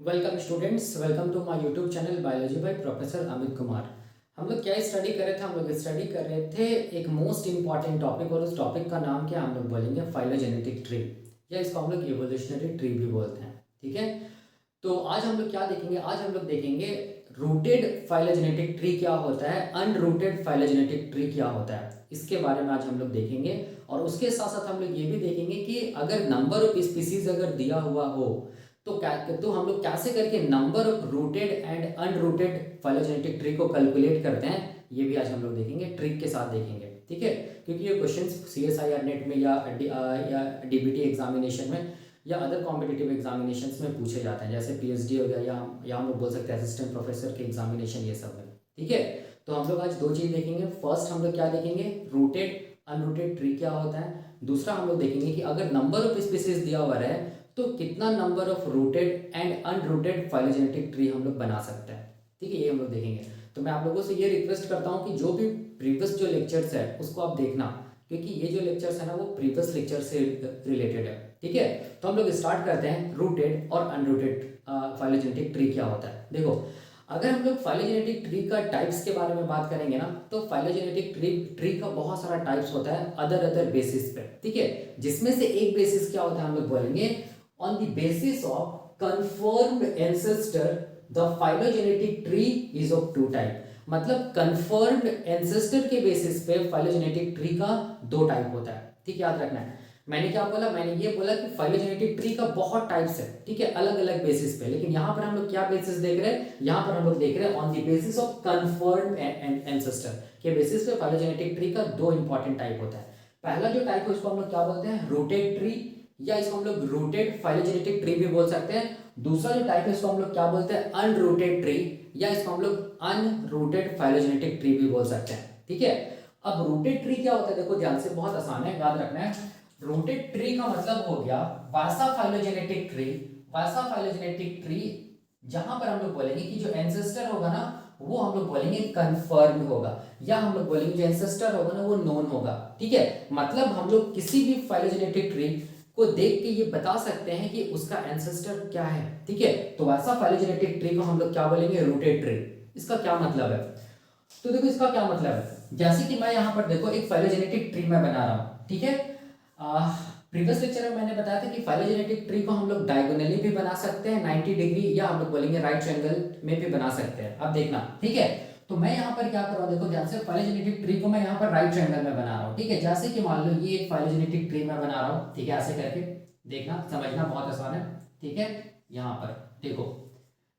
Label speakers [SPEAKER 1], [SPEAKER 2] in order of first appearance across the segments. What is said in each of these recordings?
[SPEAKER 1] Welcome students, welcome to my YouTube channel biology by professor Amit Kumar. हम लोग क्या study कर रहे थे? हम लोग स्टडी कर रहे थे एक मोस्ट इंपॉर्टेंट टॉपिक, और उस टॉपिक का नाम क्या हम लोग बोलेंगे? फाइलोजेनेटिक ट्री, या इसको हम लोग इवोल्यूशनरी ट्री भी बोलते हैं। ठीक है, तो आज हम लोग क्या देखेंगे? आज हम लोग देखेंगे रूटेड फाइलोजेनेटिक ट्री क्या होता है, अनरूटेड फाइलोजेनेटिक ट्री क्या होता है, इसके बारे में आज हम लोग देखेंगे। और उसके साथ साथ हम लोग ये भी देखेंगे कि अगर नंबर ऑफ स्पीसीज अगर दिया हुआ हो तो क्या, तो हम लोग कैसे करके number of rooted and unrooted phylogenetic tree को कैलकुलेट करते हैं, ये भी आज हम लोग देखेंगे, ट्रिक के साथ देखेंगे। ठीक है, क्योंकि ये क्वेश्चंस CSIR नेट में या DBT एग्जामिनेशन में या अदर कॉम्पिटिटिव एग्जामिनेशंस में पूछे जाते हैं, जैसे PhD हो गया, या हम लोग बोल सकते हैं असिस्टेंट प्रोफेसर के एग्जामिनेशन, ये सब में। ठीक है, तो हम लोग आज दो चीज़ देखेंगे। फर्स्ट हम लोग क्या देखेंगे? रूटेड अनरूटेड ट्री क्या होता है। दूसरा हम लोग देखेंगे कि अगर नंबर ऑफ स्पीसीज दिया हुआ है तो कितना number of rooted and unrooted phylogenetic tree हम लोग बना सकते हैं। ठीक है, ये हम लोग देखेंगे। तो मैं आप लोगों से ये रिक्वेस्ट करता हूँ कि जो भी प्रीवियस जो लेक्चर्स है उसको आप देखना, क्योंकि ये जो लेक्चर्स है ना वो प्रीवियस लेक्चर से रिलेटेड है। ठीक है, तो हम लोग स्टार्ट करते हैं रूटेड और अनरूटेड फाइलोजेनेटिक ट्री क्या होता है। देखो, अगर हम लोग फाइलोजेनेटिक ट्री का टाइप्स के बारे में बात करेंगे ना, तो फाइलोजेनेटिक ट्री का बहुत सारा टाइप्स होता है अदर बेसिस पे। ठीक है, जिसमें से एक बेसिस क्या होता है, हम लोग बोलेंगे on the basis of confirmed ancestor the phylogenetic tree is of two type। मतलब confirmed ancestor के बेसिस पे phylogenetic tree का दो टाइप होता है। ठीक है, याद रखना है। मैंने क्या बोला? मैंने ये बोला कि phylogenetic tree का बहुत टाइप्स है। ठीक है, अलग अलग बेसिस पे, लेकिन यहाँ पर हम लोग क्या बेसिस देख रहे हैं? यहाँ पर हम लोग देख रहे हैं on the basis of confirmed ancestor के बेसिस पे phylogenetic tree का दो इंपॉर्टेंट टाइप होता है। पहला जो टाइप है उसको हम लोग क्या बोलते हैं? रूटेड ट्री, या इसको हम लोग रूटेड फाइलोजेनेटिक ट्री भी बोल सकते हैं। दूसरा जो टाइप है इसको हम लोग क्या बोलते हैं? अनरूटेड ट्री, या इसको हम लोग अनरूटेड फाइलोजेनेटिक ट्री भी बोल सकते हैं। ठीक है, अब रूटेड ट्री क्या होता है? देखो ध्यान से, बहुत आसान है, याद रखना है। रूटेड ट्री का मतलब हो गया वैसा फाइलोजेनेटिक ट्री, वैसा फाइलोजेनेटिक ट्री जहां पर हम लोग बोलेंगे कि जो एंसेस्टर होगा ना वो हम लोग बोलेंगे कंफर्म होगा, या हम लोग बोलेंगे जो एंसेस्टर होगा ना वो नोन होगा। ठीक है, मतलब हम लोग किसी भी फाइलोजेनेटिक ट्री को देख के ये बता सकते हैं कि उसका एंसेस्टर क्या है। ठीक है, तो वैसा फाइलोजेनेटिक ट्री को हम लोग क्या बोलेंगे? Rooted tree. इसका क्या मतलब है? तो देखो इसका क्या मतलब है, जैसे कि मैं यहाँ पर देखो एक फाइलोजेनेटिक ट्री मैं बना रहा हूँ। ठीक है, प्रीवियस लेक्चर में मैंने बताया था कि फाइलोजेनेटिक ट्री को हम लोग डायगोनली भी बना सकते हैं 90 डिग्री, या हम लोग बोलेंगे राइट ट्रायंगल में भी बना सकते हैं। अब देखना, ठीक है, तो मैं यहाँ पर क्या कर रहा हूँ? देखो ध्यान से, फाइलोजेनेटिक ट्री को मैं यहाँ पर राइट ट्रायंगल में बना रहा हूँ। ठीक है, जैसे कि मान लो ये एक फाइलोजेनेटिक ट्री मैं बना रहा हूँ। ठीक है, ऐसे करके देखना, समझना बहुत आसान है। ठीक है, यहाँ पर देखो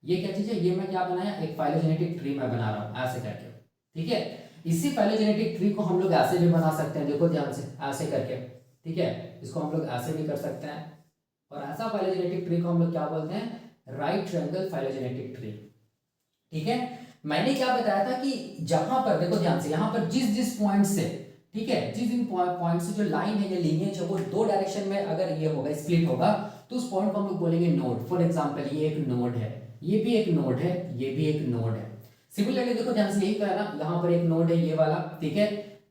[SPEAKER 1] ये क्या चीज है? ये मैं क्या बनाया? एक फाइलोजेनेटिक ट्री मैं बना रहा हूँ ऐसे करके। ठीक है, इसी फाइलोजेनेटिक ट्री को हम लोग ऐसे भी बना सकते हैं, देखो ध्यान से, ऐसे करके। ठीक है, इसको हम लोग ऐसे भी कर सकते हैं, और ऐसा फाइलोजेनेटिक ट्री को हम लोग क्या बोलते हैं? Right triangle phylogenetic tree. ठीक है, मैंने क्या बताया था कि जहां पर, देखो ध्यान से, यहां पर जिस जिस पॉइंट से, ठीक है, जिस इन पॉइंट से जो लाइन है या लीनियज है वो दो डायरेक्शन में अगर ये होगा, स्प्लिट होगा, तो उस पॉइंट को हम लोग बोलेंगे नोड। फॉर एग्जांपल ये एक नोड है, ये भी एक नोड है, ये भी एक नोड है। सिमिलरली देखो ध्यान से, यही तो है ना, यहाँ पर एक नोड है ये वाला। ठीक है,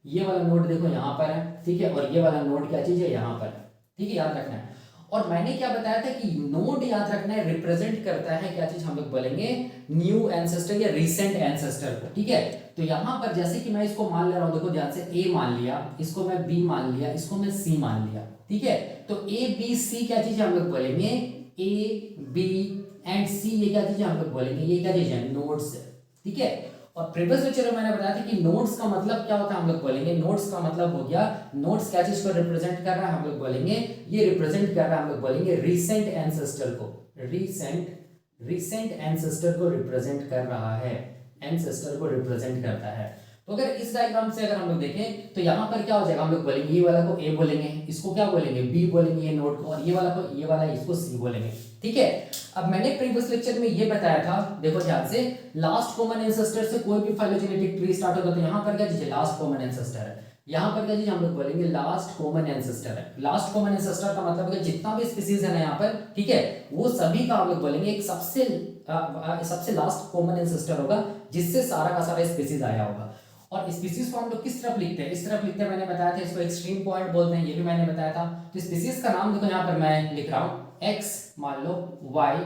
[SPEAKER 1] ये वाला नोड देखो यहाँ पर है। ठीक है, और ये वाला नोड क्या चीज है? यहाँ पर। ठीक है, याद रखना है। और मैंने क्या बताया था कि नोड, याद रखना है, रिप्रेजेंट करता है क्या चीज? हम लोग बोलेंगे न्यू एंसेस्टर या रिसेंट एंसेस्टर को। ठीक है, तो यहां पर जैसे कि मैं इसको मान ले रहा हूं, देखो ध्यान से, ए मान लिया, इसको मैं बी मान लिया, इसको मैं सी मान लिया। ठीक है, तो ए बी सी क्या चीज है? हम लोग बोलेंगे ए बी एंड सी, ये क्या चीज है? हम लोग बोलेंगे ये क्या चीज है? नोड्स है। ठीक है, और प्रीवियस लेक्चर में मैंने बताया था कि नोड्स का मतलब क्या होता है? हम लोग बोलेंगे नोड्स का मतलब हो गया, नोड्स क्या चीज को रिप्रेजेंट कर रहा है? हम लोग बोलेंगे ये रिप्रेजेंट कर रहा है, हम लोग बोलेंगे रिसेंट एंसेस्टर को। रिसेंट एंसेस्टर को रिप्रेजेंट कर रहा है, एंसेस्टर को रिप्रेजेंट करता है। तो अगर इस डायग्राम से अगर हम लोग देखें तो यहाँ पर क्या हो जाएगा? हम लोग बोलेंगे ये वाला को ए बोलेंगे, इसको क्या बोलेंगे? बी बोलेंगे, ये नोड को, और ये वाला को, ये वाला इसको सी बोलेंगे। ठीक है, अब मैंने प्रीवियस लेक्चर में ये बताया था, देखो ध्यान से, लास्ट कॉमन एंसेस्टर से कोई भी फाइलोजेनेटिक ट्री स्टार्ट होता है, तो यहाँ पर क्या चीज है? लास्ट कॉमन एंसेस्टर है। यहाँ पर क्या चीज हम लोग बोलेंगे? लास्ट कॉमन एंसेस्टर है। लास्ट कॉमन एंसेस्टर का मतलब है जितना भी स्पीसीज है ना यहाँ पर, ठीक है, वो सभी का हम लोग बोलेंगे एक सबसे लास्ट कॉमन एंसेस्टर होगा, जिससे सारा का सारा स्पीसीज आया होगा। और स्पीसीज को हम लोग किस तरफ लिखते हैं? इस तरफ लिखते हैं, मैंने बताया था, इसको एक्सट्रीम पॉइंट बोलते हैं, ये भी मैंने बताया था। तो स्पीसीज का नाम देखो यहाँ पर मैं लिख रहा हूँ, एक्स मान लो, वाई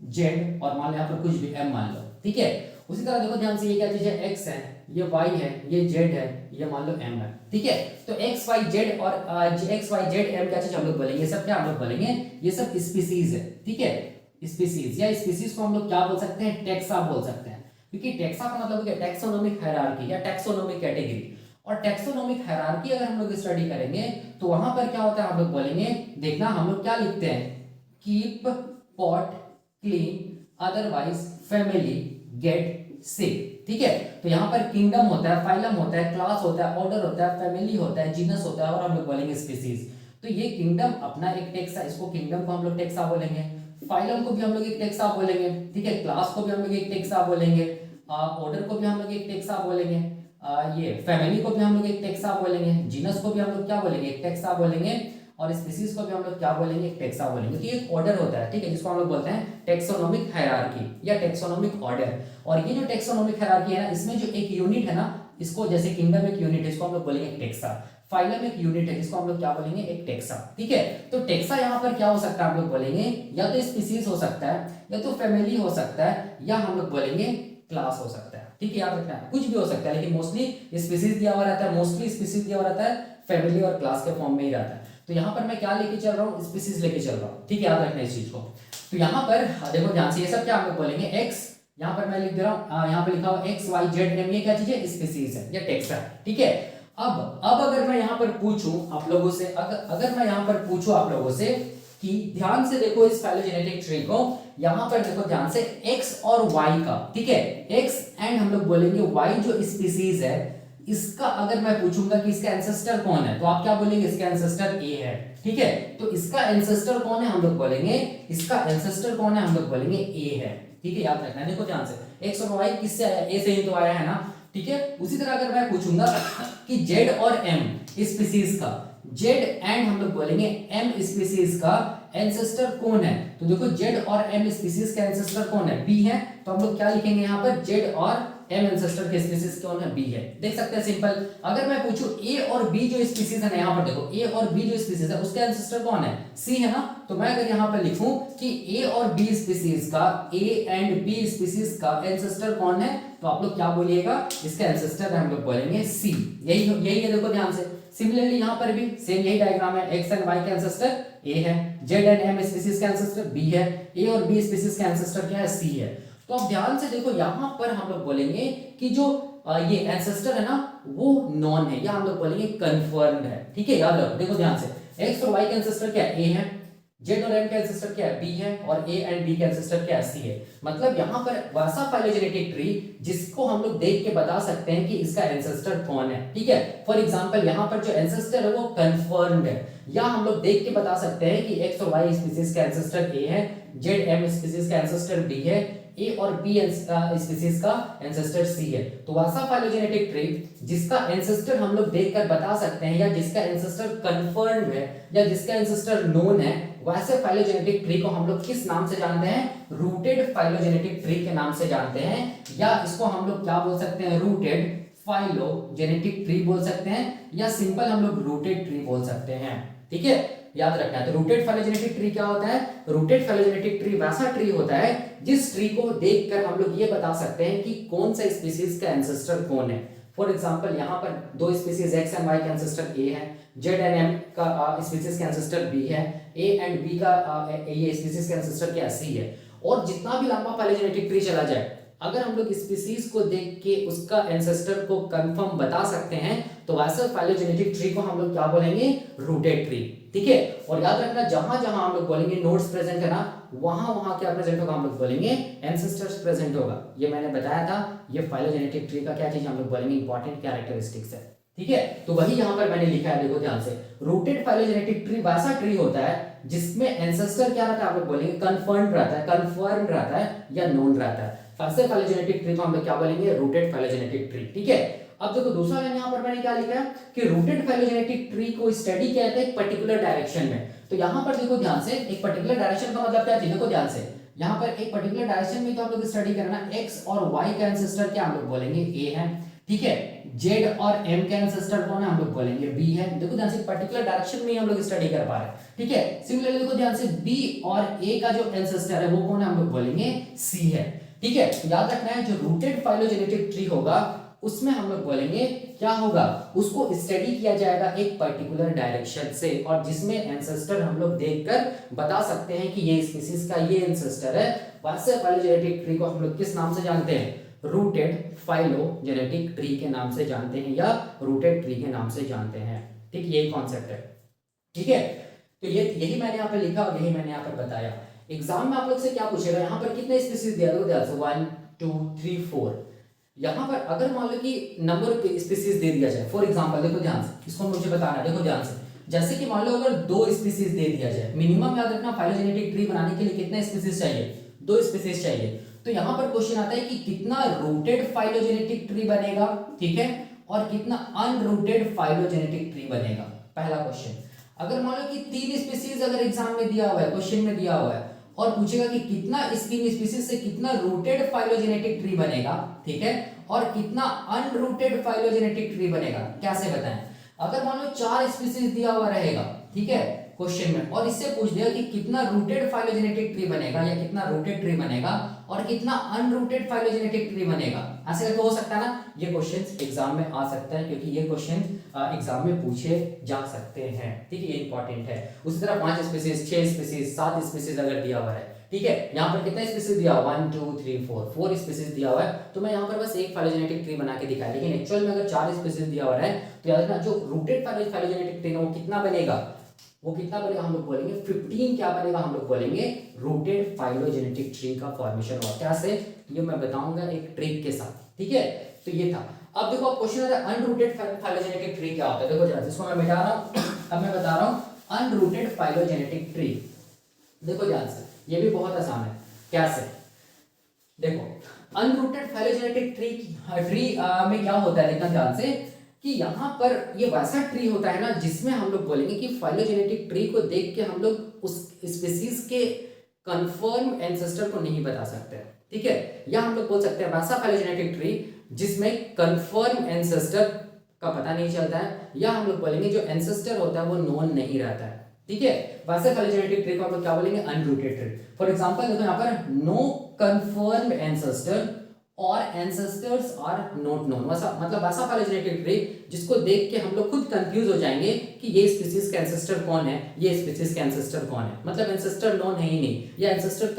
[SPEAKER 1] जेड और मान लो यहाँ पर कुछ भी एम मान लो, ठीक है। उसी तरह देखो ध्यान से, ये क्या चीज है, एक्स है, ये वाई है, ये जेड है, ये मान लो एम है, ठीक है। तो एक्स वाई जेड और एक्स वाई जेड एम क्या चीज हम लोग बोलेंगे, ये सब क्या हम लोग बोलेंगे, ये सब स्पीसीज है, ठीक है। स्पीसीज या स्पीसीज को हम लोग क्या बोल सकते हैं, टेक्सा बोल सकते हैं, क्योंकि टेक्सा का मतलब क्या, टैक्सोनॉमिक हायरार्की या टैक्सोनॉमिक कैटेगरी। और टैक्सोनॉमिक हायरार्की अगर हम लोग स्टडी करेंगे तो वहां पर क्या होता है, हम लोग बोलेंगे, देखना हम लोग क्या लिखते हैं, keep pot clean otherwise family get sick, ठीक है। तो यहाँ पर किंगडम होता है, फाइलम होता है, क्लास होता है, ऑर्डर होता है, फैमिली होता है, जीनस होता है और हम लोग बोलेंगे स्पीसीज। तो ये किंगडम अपना एक टेक्सा, इसको किंगडम को हम लोग टेक्सा बोलेंगे, फाइलम को भी हम लोग एक टेक्सा बोलेंगे, ठीक है, क्लास को भी हम लोग एक टेक्सा बोलेंगे, ऑर्डर को भी हम लोग एक टेक्सा बोलेंगे, ये फैमिली को भी हम लोग एक टेक्सा बोलेंगे, जीनस को भी हम लोग क्या बोलेंगे, एक टेक्सा बोलेंगे, और स्पीसीज को भी हम लोग क्या बोलेंगे, एक टेक्सा बोलेंगे। तो ये एक ऑर्डर होता है, ठीक है, जिसको हम लोग बोलते हैं टेक्सोनोमिक हायरार्की या टेक्सोनोमिक ऑर्डर। और ये जो टेक्सोनोमिक हायरार्की है ना, इसमें जो एक यूनिट है ना, इसको जैसे किंगडम एक यूनिट है, इसको हम लोग बोलेंगे एक टेक्सा, फाइलम एक यूनिट है, जिसको हम लोग क्या बोलेंगे, एक टेक्सा, ठीक है। तो टेक्सा यहाँ पर क्या हो सकता है, हम लोग बोलेंगे या तो स्पीसीज हो सकता है, या तो फैमिली हो सकता है, या हम लोग बोलेंगे क्लास हो सकता है, ठीक है, याद रखना है, कुछ भी हो सकता है, लेकिन मोस्टली स्पीसीज दिया हुआ रहता है, मोस्टली स्पीसीज दिया हुआ रहता है, फैमिली और क्लास के फॉर्म में ही रहता है। तो यहाँ पर मैं क्या लेके चल रहा हूँ, स्पीसीज लेके चल रहा हूँ, ठीक है, याद रखना इस चीज को। तो यहाँ पर देखो ध्यान से, ये सब क्या हम लोग बोलेंगे, एक्स, यहाँ पर मैं लिख दे रहा हूँ, यहाँ पे लिखा हुआ एक्स वाई जेड एम, ये क्या चीज है, स्पीसीज है या टेक्सा, ठीक है। अब अगर मैं यहाँ पर पूछूं आप लोगों से, अगर मैं यहाँ पर पूछूं आप लोगों से कि ध्यान से देखो इस फाइलोजेनेटिक ट्री को, यहाँ पर देखो ध्यान से x और y का, ठीक है, x एंड हम लोग बोलेंगे y जो स्पीसीज है, इसका अगर मैं पूछूंगा कि इसका एंसेस्टर कौन है, तो आप क्या बोलेंगे, इसका एंसेस्टर a है, ठीक है। तो इसका एंसेस्टर कौन है, हम लोग बोलेंगे, इसका एंसेस्टर कौन है, हम लोग बोलेंगे a है, ठीक है, याद रखना है। देखो ध्यान से, x और y किससे आया, a से ही तो आया है ना, ठीक है। उसी तरह अगर मैं पूछूंगा कि z और m स्पीसीज का, z एंड हम लोग बोलेंगे m स्पीसीज का एंसेस्टर कौन है, तो देखो z और m स्पीसीज का एंसेस्टर कौन है, b है, तो हम लोग क्या लिखेंगे यहाँ पर, z और m एंसेस्टर के स्पीसीज कौन है, b है, देख सकते हैं सिंपल। अगर मैं पूछूं a और b जो स्पीसीज है ना, यहाँ पर देखो a और b जो स्पीसीज है उसका एंसेस्टर कौन है, c है ना। तो मैं अगर यहाँ पर लिखूं कि a और b स्पीसीज का, a एंड b स्पीसीज का एंसेस्टर कौन है, तो आप लोग क्या बोलिएगा, इसका एंसेस्टर हम लोग बोलेंगे c, यही है, देखो ध्यान से। सिमिलरली यहाँ पर भी सेम यही डायग्राम है, x एंड y का एंसेस्टर a है, z एंड m स्पीसीज का एंसेस्टर b है, a और b स्पीसीज का एंसेस्टर क्या है, c है। तो अब ध्यान से देखो, यहाँ पर हम लोग बोलेंगे कि जो ये एंसेस्टर है ना, वो नॉन है, या हम लोग बोलेंगे कंफर्म्ड है, ठीक है, याद रखो। देखो ध्यान से, x और y का एंसेस्टर क्या है, a है, z और m का एंसेस्टर क्या है, b है, और a एंड b का एंसेस्टर क्या है, c है। मतलब यहाँ पर वैसा फाइलोजेनेटिक ट्री जिसको हम लोग देख के बता सकते हैं कि इसका एंसेस्टर कौन है, ठीक है। फॉर एग्जांपल यहाँ पर जो एंसेस्टर है वो कंफर्म्ड है, या हम लोग देख के बता सकते हैं कि x और y स्पीसीज का एंसेस्टर a है, z m स्पीसीज का एंसेस्टर b है, ए और बी स्पीसीज का एंसेस्टर सी है। तो वैसा फाइलोजेनेटिक ट्री जिसका एंसेस्टर हम लोग देखकर बता सकते हैं, या जिसका एंसेस्टर कंफर्म्ड है, या जिसका एंसेस्टर नोन है, वैसे फाइलोजेनेटिक ट्री को हम लोग किस नाम से जानते हैं, रूटेड फाइलोजेनेटिक ट्री के नाम से जानते हैं, या इसको हम लोग क्या बोल सकते हैं, रूटेड फाइलोजेनेटिक ट्री बोल सकते हैं, या सिंपल हम लोग रूटेड ट्री बोल सकते हैं, ठीक है, याद रखना है। तो रूटेड फाइलोजेनेटिक ट्री क्या होता है, रूटेड फाइलोजेनेटिक ट्री वैसा ट्री होता है जिस ट्री को देखकर हम लोग ये बता सकते हैं कि कौन सा स्पीसीज का एंसेस्टर कौन है। फॉर एग्जांपल यहाँ पर दो स्पीसीज एक्स एंड वाई का एंसेस्टर ए है, जेड एंड एम का स्पीसीज का एंसेस्टर बी है, ए एंड बी का ये स्पीसीज का एंसेस्टर क्या सी है। और जितना भी लंबा फाइलोजेनेटिक ट्री चला जाए, अगर हम लोग स्पीसीज को देख के उसका एंसेस्टर को कंफर्म बता सकते हैं, तो वैसे फाइलोजेनेटिक ट्री को हम लोग क्या बोलेंगे, रूटेड ट्री, ठीक है। और याद रखना, जहां जहां हम लोग बोलेंगे नोड्स प्रेजेंट है ना, वहां वहां क्या प्रेजेंट होगा, हम लोग बोलेंगे एंसेस्टर्स प्रेजेंट होगा। ये मैंने बताया था, ये फाइलोजेनेटिक ट्री का क्या चीज हम लोग बोलेंगे, इंपॉर्टेंट कैरेक्टरिस्टिक्स है, ठीक है। तो वही यहाँ पर मैंने लिखा है, देखो ध्यान से, रूटेड फाइलोजेनेटिक ट्री वैसा ट्री होता है जिसमें एंसेस्टर क्या रहता है, आप लोग बोलेंगे कंफर्म्ड रहता है, कंफर्म्ड रहता है, या नोन रहता है। फर्स्ट फाइलोजेनेटिक ट्री को हम लोग क्या बोलेंगे, रूटेड फाइलोजेनेटिक ट्री, ठीक है। अब देखो दूसरा लाइन यहाँ पर मैंने क्या लिखा है कि रूटेड फाइलोजेनेटिक ट्री को स्टडी किया जाता है एक पर्टिकुलर डायरेक्शन में। तो यहाँ पर देखो ध्यान से, एक पर्टिकुलर डायरेक्शन का मतलब क्या है, देखो ध्यान से, यहाँ पर एक पर्टिकुलर डायरेक्शन में तो आप लोग स्टडी करना, एक्स और वाई का एंसेस्टर क्या हम लोग बोलेंगे, ए है, ठीक है, जेड और एम का एंसेस्टर कौन है, हम लोग बोलेंगे बी है। देखो ध्यान से पर्टिकुलर डायरेक्शन में हम लोग स्टडी कर पा रहे हैं, ठीक है। सिमिलरली देखो ध्यान से बी और ए का जो एंसेस्टर है वो कौन है, हम लोग बोलेंगे सी है, ठीक है। याद रखना है जो रूटेड फाइलोजेनेटिक ट्री होगा उसमें हम लोग बोलेंगे क्या होगा, उसको स्टडी किया जाएगा एक पर्टिकुलर डायरेक्शन से, और जिसमें एंसेस्टर हम लोग देखकर बता सकते हैं कि ये स्पीशीज का ये एंसेस्टर है। वैसे फाइलोजेनेटिक ट्री को हम लोग किस नाम से जानते हैं, रूटेड फाइलोजेनेटिक ट्री के नाम से जानते हैं या रूटेड ट्री के नाम से जानते हैं, ठीक, यही कॉन्सेप्ट है, ठीक है। तो ये यही मैंने यहाँ पे लिखा और यही मैंने यहाँ पर बताया। एग्जाम में आप लोग से क्या पूछेगा, यहाँ पर कितने स्पीशीज दिया, देखो ध्यान से 1 2 3 4। यहाँ पर अगर मान लो कि नंबर ऑफ स्पीशीज दे दिया जाए, फॉर एग्जांपल देखो ध्यान से, इसको मुझे बताना है, देखो ध्यान से, जैसे कि मान लो अगर 2 स्पीशीज दे दिया जाए, मिनिमम याद रखना फाइलोजेनेटिक ट्री बनाने के लिए कितने स्पीशीज चाहिए, 2 स्पीशीज चाहिए। तो यहाँ पर क्वेश्चन आता है कि कितना रूटेड फाइलोजेनेटिक ट्री बनेगा, ठीक है, और कितना अनरूटेड फाइलोजेनेटिक ट्री बनेगा, पहला क्वेश्चन। अगर मान लो कि 3 स्पीशीज अगर एग्जाम में दिया हुआ है, क्वेश्चन में दिया हुआ है, और पूछेगा कि कितना इस 3 स्पीशीज से कितना रूटेड फाइलोजेनेटिक ट्री बनेगा, ठीक है, और कितना अनरूटेड फाइलोजेनेटिक ट्री बनेगा, कैसे बताएं। अगर मान लो 4 स्पीशीज दिया हुआ रहेगा, ठीक है, क्वेश्चन में, और इससे पूछ दिया कि कितना रूटेड फाइलोजेनेटिक ट्री बनेगा या कितना रूटेड ट्री बनेगा और कितना अनरूटेड फाइलोजेनेटिक ट्री बनेगा, ऐसे करके हो सकता है ना, ये क्वेश्चन एग्जाम में आ सकता है, क्योंकि ये क्वेश्चन एग्जाम में पूछे जा सकते हैं, ठीक है, ये इंपॉर्टेंट है। उसी तरह 5 स्पीशीज, 6 स्पीशीज, 7 स्पीशीज अगर दिया हुआ है, ठीक है, यहाँ पर कितना स्पीशीज दिया हुआ, 1 2 3 4 स्पीशीज दिया हुआ है, तो मैं यहाँ पर बस एक फाइलोजेनेटिक ट्री बना के दिखाया, लेकिन एक्चुअल में अगर 4 स्पीशीज दिया हुआ है तो याद रखना जो रूटेड फाइलोजेनेटिक ट्री है वो कितना बनेगा, वो कितना बनेगा, हम लोग बोलेंगे 15 क्या बनेगा, हम लोग बोलेंगे रूटेड फाइलोजेनेटिक ट्री का फॉर्मेशन हुआ, कैसे, ये मैं बताऊंगा एक ट्रिक के साथ, ठीक है। तो ये था। अब देखो क्वेश्चन आता है अनरूटेड फाइलोजेनेटिक ट्री क्या होता है, देखो जरा इसको मैं मिटा रहा हूं, अब मैं बता रहा हूं अनरूटेड फाइलोजेनेटिक ट्री। देखो ध्यान से, ये भी बहुत आसान है, कैसे, देखो अनरूटेड फाइलोजेनेटिक ट्री में क्या होता है, देखना ध्यान से, कि यहाँ पर ये वैसा ट्री होता है ना जिसमें हम लोग बोलेंगे कि फाइलोजेनेटिक ट्री को देख के हम लोग उस स्पीशीज के कंफर्म एंसेस्टर को नहीं बता सकते, ठीक है, या हम लोग बोल सकते हैं वैसा फाइलोजेनेटिक ट्री जिसमें कंफर्म एंसेस्टर का पता नहीं चलता है, या हम लोग बोलेंगे जो एंसेस्टर होता है वो नोन नहीं रहता है, ठीक है, वैसे फाइलोजेनेटिक ट्री को हम लोग क्या बोलेंगे, अनरूटेड ट्री। फॉर एग्जांपल देखो यहाँ पर नो कंफर्म एंसेस्टर और एंसेस्टर्स आर नॉट नोन, वैसा मतलब वैसा फाइलोजेनेटिक ट्री जिसको देख के हम लोग खुद कंफ्यूज हो जाएंगे कि ये स्पीशीज का एंसेस्टर कौन है, ये स्पीशीज का एंसेस्टर कौन है, मतलब एंसेस्टर नोन है ही नहीं या एंसेस्टर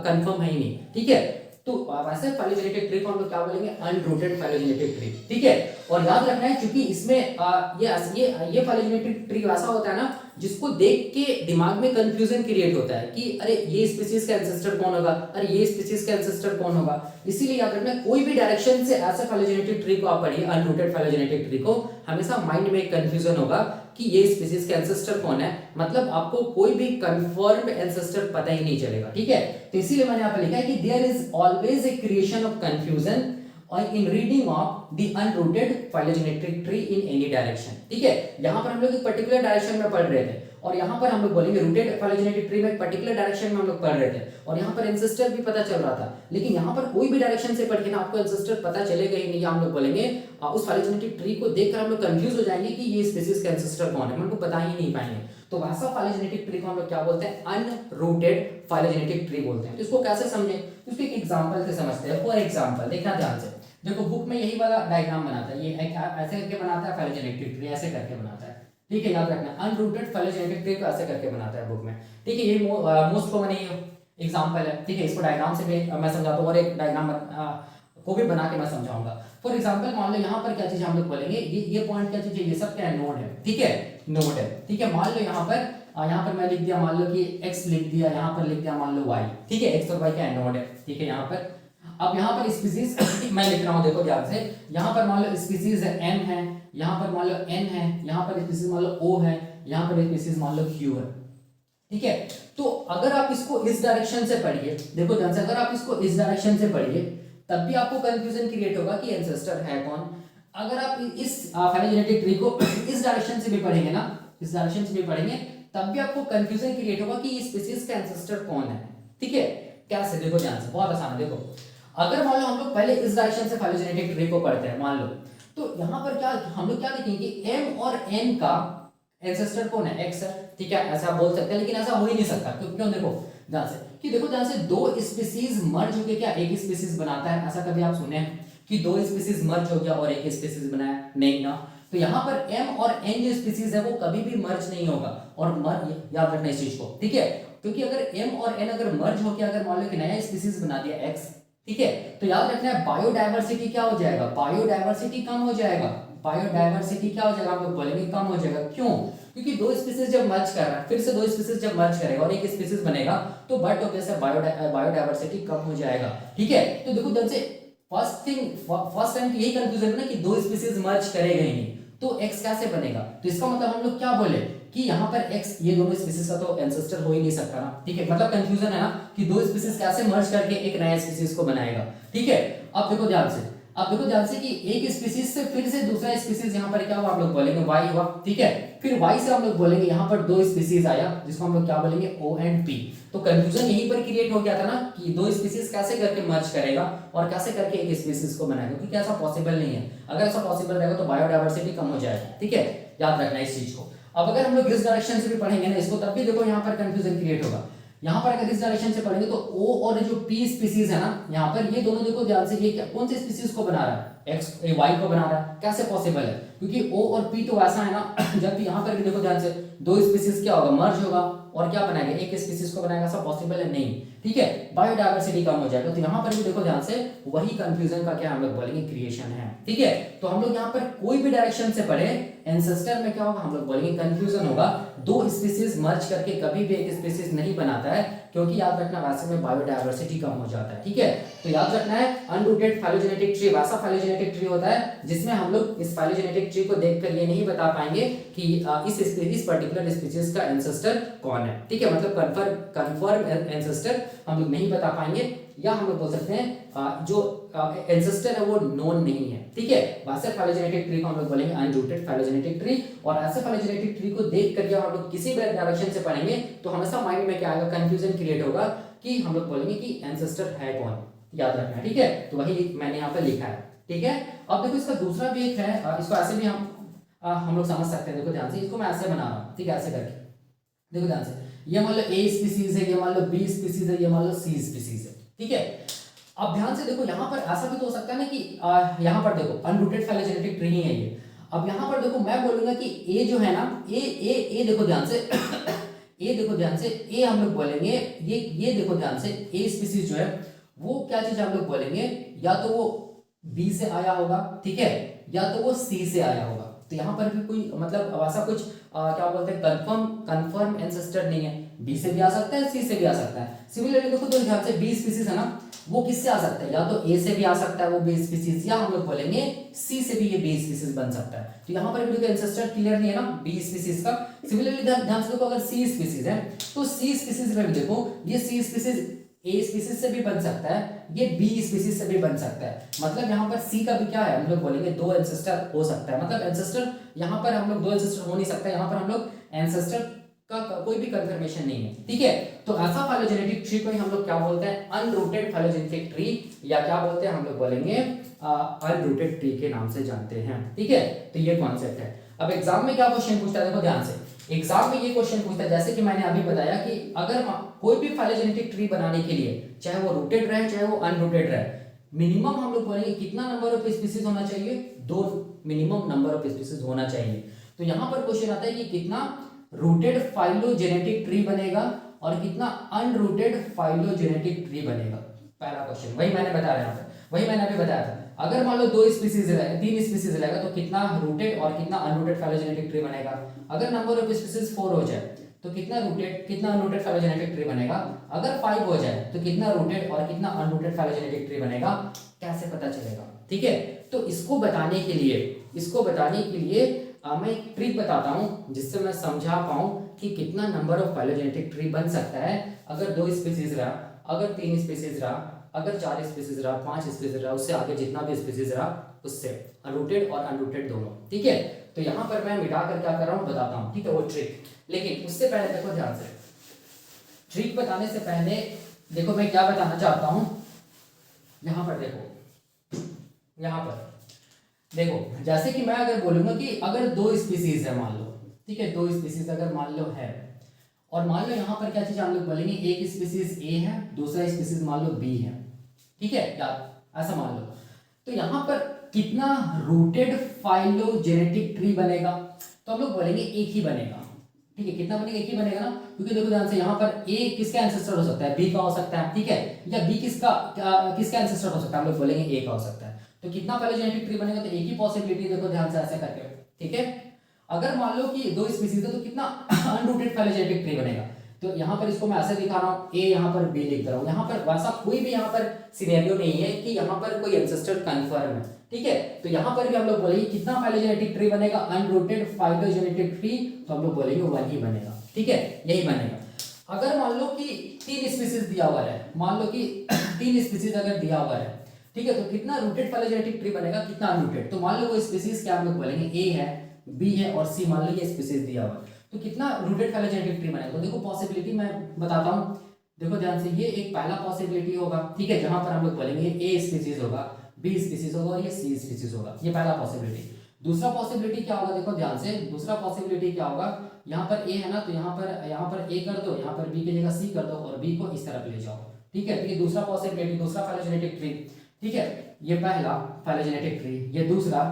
[SPEAKER 1] कंफर्म है ही नहीं, ठीक है। तो वैसे फाइलोजेनेटिक ट्री को हम लोग क्या बोलेंगे, अनरूटेड फाइलोजेनेटिक ट्री, ठीक है। और याद रखना है क्योंकि इसमें ये फाइलोजेनेटिक ट्री वैसा होता है ना जिसको देख के दिमाग में कंफ्यूजन क्रिएट होता है कि अरे ये स्पीशीज का एंसेस्टर कौन होगा, अरे ये स्पीशीज का एंसेस्टर कौन होगा। इसीलिए याद रखना कोई भी डायरेक्शन से ऐसे फाइलोजेनेटिक ट्री को आप पढ़िए, अनरूटेड फाइलोजेनेटिक ट्री को, हमेशा माइंड में एक कंफ्यूजन होगा कि ये स्पीशीज का एंसेस्टर कौन है, मतलब आपको कोई भी कंफर्म्ड एंसेस्टर पता ही नहीं चलेगा, ठीक है। तो इसीलिए मैंने यहाँ पे लिखा है कि there is always a creation of confusion in reading of the unrooted phylogenetic tree in any direction, ठीक है। यहाँ पर हम लोग एक पर्टिकुलर डायरेक्शन में पढ़ रहे थे और यहाँ पर हम लोग बोलेंगे रूटेड फाइलोजेनेटिक ट्री में एक पर्टिकुलर डायरेक्शन में हम लोग पढ़ रहे थे और यहाँ पर एंसेस्टर भी पता चल रहा था, लेकिन यहाँ पर कोई भी डायरेक्शन से पढ़ के ना आपको एंसेस्टर पता चलेगा ही नहीं, या हम लोग बोलेंगे उस फाइलोजेनेटिक ट्री को देखकर हम लोग कंफ्यूज हो जाएंगे कि ये स्पीशीज का एंसेस्टर कौन है, हमको बता ही नहीं पाएंगे। तो वैसा फाइलोजेनेटिक ट्री को हम लोग क्या बोलते हैं, अनरूटेड फाइलोजेनेटिक ट्री बोलते हैं। तो इसको कैसे समझे, इसको एक एग्जांपल से समझते हैं। फॉर एग्जांपल देखना ध्यान से, देखो बुक में यही वाला डायग्राम बनाता है, ये ऐसे करके बनाता है फाइलोजेनेटिक ट्री, ऐसे करके बनाता है, ठीक है, याद रखना अनरूटेड फाइलोजेनेटिक ट्री को ऐसे करके बनाता है बुक में, ठीक है। ये मोस्ट कॉमन एग्जांपल है, ठीक है। इसको डायग्राम से भी मैं समझाता हूँ और एक डायग्राम को भी बना के मैं समझाऊंगा। फॉर एग्जांपल मान लो यहाँ पर क्या चीज हम लोग बोलेंगे, ये पॉइंट क्या चीज है, ये सब क्या है, नोड है, ठीक है, नोड है, ठीक है। मान लो यहाँ पर मैं लिख दिया, मान लो कि x लिख दिया, यहाँ पर लिख दिया मान लो y, ठीक है, x और y क्या है, नोड है, ठीक है। यहाँ पर अब यहाँ पर स्पीशीज मैं लिख रहा हूँ, देखो ध्यान से, यहाँ पर मान लो स्पीशीज है m है, यहाँ पर मान लो n है, यहाँ पर स्पीशीज मान लो o है, यहाँ पर स्पीशीज मान लो q है, ठीक है। तो अगर आप इसको इस डायरेक्शन से पढ़िए, देखो ध्यान से, अगर आप इसको इस डायरेक्शन से पढ़िए तब भी आपको कंफ्यूजन क्रिएट होगा कि एंसेस्टर है कौन। अगर आप इस फाइलोजेनेटिक ट्री को इस डायरेक्शन से भी पढ़ेंगे ना, इस डायरेक्शन से भी पढ़ेंगे तब भी आपको कंफ्यूजन क्रिएट होगा कि इस स्पीशीज का एंसेस्टर कौन है, ठीक है। कैसे, देखो ध्यान से, बहुत आसान है। देखो अगर मान लो हम लोग पहले इस डायरेक्शन से फाइलोजेनेटिक ट्री को पढ़ते हैं, मान लो तो यहाँ पर क्या हम लोग क्या देखेंगे, एम और एन का एंसेस्टर कौन है, एक्स है, ठीक है, ऐसा बोल सकते हैं, लेकिन ऐसा हो ही नहीं सकता। क्यों, देखो ध्यान से कि देखो ध्यान से, दो स्पीसीज मर्ज होके क्या एक स्पीसीज बनाता है, ऐसा कभी आप सुने हैं कि दो स्पीसीज मर्ज हो गया और एक स्पीसीज बनाया, नहीं ना। तो यहाँ पर एम और एन जो स्पीसीज है वो कभी भी मर्ज नहीं होगा, और याद रखना इस चीज को, ठीक है, क्योंकि अगर एम और एन अगर मर्ज होकर अगर मान लो कि नया स्पीसीज बना दिया एक्स, ठीक है, तो याद रखना है बायोडायवर्सिटी क्या हो जाएगा, बायोडायवर्सिटी कम हो जाएगा, बायोडायवर्सिटी क्या हो जाएगा, हम लोग बोलेंगे कम हो जाएगा। क्यों, क्योंकि दो स्पीसीज जब मर्ज कर रहा है, फिर से दो स्पीसीज जब मर्ज करेगा और एक स्पीसीज बनेगा, तो बट ऑब्वियसली बायोडायवर्सिटी कम हो जाएगा, ठीक है। तो देखो जब से फर्स्ट टाइम यही कंफ्यूजन है ना कि दो स्पीसीज मर्ज करेगा ही नहीं, तो एक्स कैसे बनेगा, तो इसका मतलब हम लोग क्या बोले कि यहाँ पर एक्स, ये दोनों स्पीसीज का तो एंसेस्टर हो ही नहीं सकता ना, ठीक है, मतलब कंफ्यूजन है ना कि दो स्पीसीज कैसे मर्ज करके एक नया स्पीसीज को बनाएगा, ठीक है। अब देखो ध्यान से, अब देखो ध्यान से कि एक स्पीसीज से फिर से दूसरा स्पीसीज यहाँ पर क्या हुआ, हम लोग बोलेंगे वाई हुआ, ठीक है, फिर वाई से हम लोग बोलेंगे यहाँ पर दो स्पीसीज आया जिसको हम लोग क्या बोलेंगे, ओ एंड पी। तो कंफ्यूजन यहीं पर क्रिएट हो गया था ना कि दो स्पीसीज कैसे करके मर्ज करेगा और कैसे करके एक स्पीसीज को बनाएगा, क्योंकि ऐसा पॉसिबल नहीं है। अगर ऐसा पॉसिबल रहेगा तो बायोडायवर्सिटी कम हो जाएगा, ठीक है, याद रखना इस चीज को। अब अगर हम लोग इस डायरेक्शन से भी पढ़ेंगे ना इसको, तब भी देखो यहाँ पर कंफ्यूजन क्रिएट होगा। यहाँ पर अगर इस डायरेक्शन से पढ़ेंगे तो O और जो P स्पीसीज है ना, यहाँ पर ये दोनों देखो ध्यान से, ये कौन से स्पीसीज को बना रहा है, X Y को बना रहा है, कैसे पॉसिबल है, क्योंकि O और P तो ऐसा है ना जबकि यहाँ पर भी देखो ध्यान से दो स्पीसीज क्या होगा, मर्ज होगा और क्या बनाएगा, एक स्पीसीज को बनाएगा, ऐसा पॉसिबल है नहीं, ठीक है, बायोडायवर्सिटी कम हो जाएगा। तो यहाँ पर भी देखो ध्यान से वही कंफ्यूजन का क्या हम लोग बोलेंगे, क्रिएशन है, ठीक है। तो हम लोग यहाँ पर कोई भी डायरेक्शन से पढ़े, एंसेस्टर में क्या होगा, हम लोग बोलेंगे कंफ्यूजन होगा, दो स्पीसीज मर्ज करके कभी भी एक स्पीसीज नहीं बनाता है, क्योंकि याद रखना वैसे में बायोडायवर्सिटी कम हो जाता है, ठीक है। तो याद रखना है अनरूटेड फाइलोजेनेटिक ट्री वैसा फाइलोजेनेटिक ट्री होता है जिसमें हम लोग इस फाइलोजेनेटिक ट्री को देखकर ये नहीं बता पाएंगे कि इस पर्टिकुलर स्पीसीज का एंसेस्टर कौन है, ठीक है, मतलब कंफर्म एंसेस्टर हम लोग नहीं बता पाएंगे, या हम लोग बोल सकते हैं जो एंसेस्टर है वो नोन नहीं है, ठीक है। वैसे फाइलोजेनेटिक ट्री को हम लोग बोलेंगे अनरूटेड फाइलोजेनेटिक ट्री, और ऐसे फाइलोजेनेटिक ट्री को देख करके हम लोग किसी भी डायरेक्शन से पढ़ेंगे तो हमेशा माइंड में क्या आएगा, कंफ्यूजन क्रिएट होगा कि हम लोग बोलेंगे कि एंसेस्टर है कौन, याद रखना, ठीक है। तो वही मैंने यहाँ पर लिखा है, ठीक है। अब देखो इसका दूसरा भी एक है, इसको ऐसे भी हम लोग समझ सकते हैं, देखो ध्यान से, इसको मैं ऐसे बना रहा हूँ, ठीक है, ऐसे करके देखो ध्यान से, ये मान लो ए स्पीसीज है, ये मान लो बी स्पीसीज है, ये मान लो सी स्पीसीज है, ठीक है। अब ध्यान से देखो यहाँ पर ऐसा भी तो हो सकता है ना कि यहाँ पर देखो अनरूटेड फाइलोजेनेटिक ट्री ही है ये। अब यहाँ पर देखो मैं बोलूंगा कि ए जो है ना, ए देखो ध्यान से ए देखो ध्यान से, ए हम लोग बोलेंगे ये देखो ध्यान से, ए स्पीसीज जो है वो क्या चीज हम लोग बोलेंगे, या तो वो बी से आया होगा, ठीक है, या तो वो सी से आया होगा। तो यहाँ पर भी कोई मतलब ऐसा कुछ क्या बोलते हैं, कंफर्म एंसेस्टर नहीं है, बी से भी आ सकता है, सी से भी आ सकता है। सिमिलरली देखो तो ध्यान से बी स्पीसीज है ना, वो किससे आ सकता है, या तो ए से भी आ सकता है वो बी स्पीसीज, या हम लोग बोलेंगे सी से भी ये बी स्पीसीज बन सकता है। तो यहाँ पर भी देखो एंसेस्टर क्लियर नहीं है ना बी स्पीसीज का। सिमिलरली ध्यान से देखो अगर सी स्पीसीज है तो सी स्पीसीज में भी देखो ये सी स्पीसीज ए स्पीसीज से भी बन सकता है, ये बी स्पीसीज से भी बन सकता है, मतलब यहाँ पर सी का भी क्या है, हम लोग बोलेंगे दो एंसेस्टर हो सकता है, मतलब एंसेस्टर यहाँ पर हम लोग दो एंसेस्टर हो नहीं सकता, यहाँ पर हम लोग एंसेस्टर का कोई भी कंफर्मेशन नहीं है, ठीक है। तो ऐसा फाइलोजेनेटिक ट्री को ही हम लोग क्या बोलते हैं, अनरूटेड फाइलोजेनेटिक ट्री, या क्या बोलते हैं हम लोग बोलेंगे अनरूटेड ट्री के नाम से जानते हैं, ठीक है। तो ये कॉन्सेप्ट है। अब एग्जाम में क्या क्वेश्चन पूछता है, देखो ध्यान से, एग्जाम में ये क्वेश्चन पूछता है, जैसे कि मैंने अभी बताया कि अगर कोई भी फाइलोजेनेटिक ट्री बनाने के लिए चाहे वो रूटेड रहे चाहे वो अनरूटेड रहे, मिनिमम हम लोग बोलेंगे कितना नंबर ऑफ स्पीसीज होना चाहिए, दो मिनिमम नंबर ऑफ स्पीसीज होना चाहिए। तो यहाँ पर क्वेश्चन आता है कि कितना रूटेड फाइलोजेनेटिक ट्री बनेगा और कितना अनरूटेड फाइलोजेनेटिक ट्री बनेगा, पहला क्वेश्चन वही मैंने बताया यहाँ पर, वही मैंने अभी बताया था। अगर मान लो दो स्पीसीज रहेगा, तीन स्पीसीज रहेगा तो कितना रूटेड और कितना अनरूटेड फाइलोजेनेटिक ट्री बनेगा। अगर नंबर ऑफ स्पीसीज 4 हो जाए तो कितना रूटेड कितना अनरूटेड फाइलोजेनेटिक ट्री बनेगा। अगर 5 हो जाए तो कितना रूटेड और कितना अनरूटेड फाइलोजेनेटिक ट्री बनेगा, कैसे पता चलेगा, ठीक है। तो इसको बताने के लिए मैं एक ट्रिक बताता हूं जिससे मैं समझा पाऊं कि कितना नंबर ऑफ फाइलोजेनेटिक ट्री बन सकता है। अगर 2 स्पीसीज रहा, अगर 3 स्पीसीज रहा, अगर 4 स्पीसीज रहा, 5 स्पीसीज रहा, उससे आगे जितना भी स्पीसीज रहा उससे रूटेड और अनरूटेड दोनों, ठीक है। तो यहाँ पर मैं मिटा कर क्या कर रहा हूँ बताता हूँ, ठीक है, वो ट्रिक। लेकिन उससे पहले देखो ध्यान से, ट्रिक बताने से पहले देखो मैं क्या बताना चाहता हूँ। यहाँ पर देखो, यहाँ पर देखो जैसे कि मैं अगर बोलूंगा कि अगर दो स्पीसीज है मान लो, ठीक है, दो स्पीसीज अगर मान लो है, और मान लो यहाँ पर क्या चीज हम लोग बोलेंगे, एक स्पीसीज ए है, दूसरा स्पीसीज मान लो बी है, ठीक है क्या, ऐसा मान लो। तो यहाँ पर कितना रूटेड फाइलोजेनेटिक ट्री बनेगा, तो हम लोग बोलेंगे एक ही बनेगा, ठीक है, कितना बनेगा, एक ही बनेगा ना, क्योंकि देखो ध्यान से यहाँ पर ए किसका एंसेस्टर हो सकता है, बी का हो सकता है, ठीक है, या बी किसका एंसेस्टर हो सकता है, हम लोग बोलेंगे ए का हो सकता है। तो कितना फाइलोजेनेटिक ट्री बनेगा, तो एक ही पॉसिबिलिटी, देखो ध्यान से ऐसे करके, ठीक है। अगर मान लो कि दो स्पीसीज है तो कितना अनरूटेड फाइलोजेनेटिक ट्री बनेगा, तो यहाँ पर इसको मैं ऐसे दिखा रहा हूँ, ए यहाँ पर बी लिख रहा हूँ, यहाँ पर वैसा कोई भी यहाँ पर सिनेरियो नहीं है कि यहाँ पर कोई एंसेस्टर कंफर्म है, ठीक है। तो यहाँ पर भी हम लोग बोलेंगे कितना फाइलोजेनेटिक ट्री बनेगा, अनरूटेड फाइलोजेनेटिक ट्री, तो हम लोग बोलेंगे वन ही बनेगा, ठीक है, यही बनेगा। अगर मान लो कि तीन स्पीसीज दिया हुआ है, मान लो कि तीन स्पीसीज अगर दिया हुआ है, ठीक है, तो कितना रूटेड फाइलोजेनेटिक ट्री बनेगा, कितना अनरूटेड, तो मान लो वो स्पीसीज क्या हम लोग बोलेंगे, ए है, बी है और सी, मान लो ये स्पीसीज दिया हुआ है, तो कितना रूटेड फाइलोजेनेटिक ट्री बनेगा। तो देखो पॉसिबिलिटी मैं बताता हूँ, देखो ध्यान से, ये एक पहला पॉसिबिलिटी होगा, ठीक है, जहां पर हम लोग बोलेंगे ए स्पीसीज होगा, बी स्पीसीज होगा और ये सी स्पीसीज होगा, ये पहला पॉसिबिलिटी। दूसरा पॉसिबिलिटी क्या होगा, देखो ध्यान से, दूसरा पॉसिबिलिटी क्या होगा, यहाँ पर ए है ना, तो यहाँ पर ए कर दो, यहाँ पर बी की जगह सी कर दो और बी को इस तरफ ले जाओ, ठीक है। तो ये दूसरा पॉसिबिलिटी, दूसरा फाइलोजेनेटिक ट्री, ठीक है, ये पहला फाइलोजेनेटिक ट्री, ये दूसरा